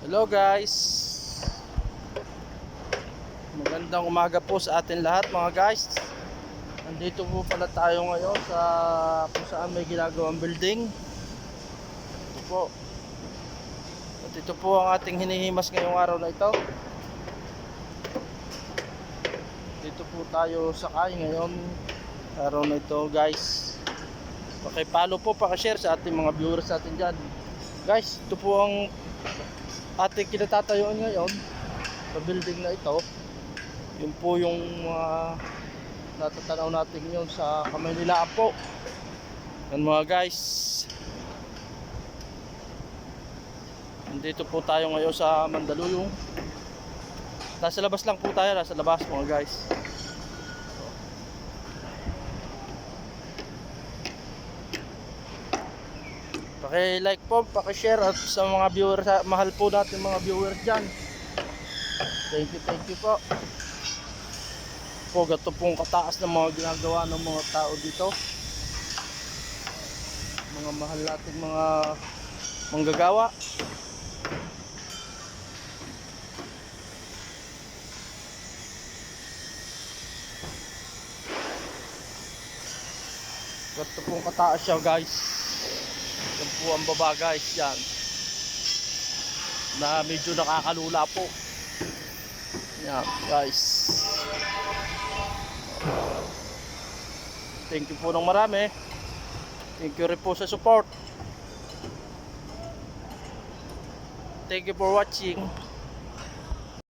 Hello guys, magandang umaga po sa atin lahat mga guys. Nandito po pala tayo ngayon sa kung saan may ginagawang building. Ito po. At ito po ang ating hinihimas ngayong araw na ito. Dito po tayo sakay ngayon araw na ito guys. Paki-follow po, paki-share sa ating mga viewers natin dyan. Guys, ito po ang ating kinatatayuan ngayon sa building na ito. Yun po yung natatanaw natin yun sa Kamaynilaan po. Yan mga guys, nandito po tayo ngayon sa Mandaluyong. Nasa labas lang po tayo, nasa labas mga guys. Paki-like po, paki-share at sa mga viewers, mahal po natin mga viewers dyan. Thank you po. Po, gato pong kataas ng mga ginagawa ng mga tao dito. Mga mahal natin mga manggagawa. Gato pong kataas siya guys. Yan po ang baba guys, yan. Na medyo nakakalula po. Yan guys. Thank you po ng marami. Thank you rin po sa support. Thank you for watching.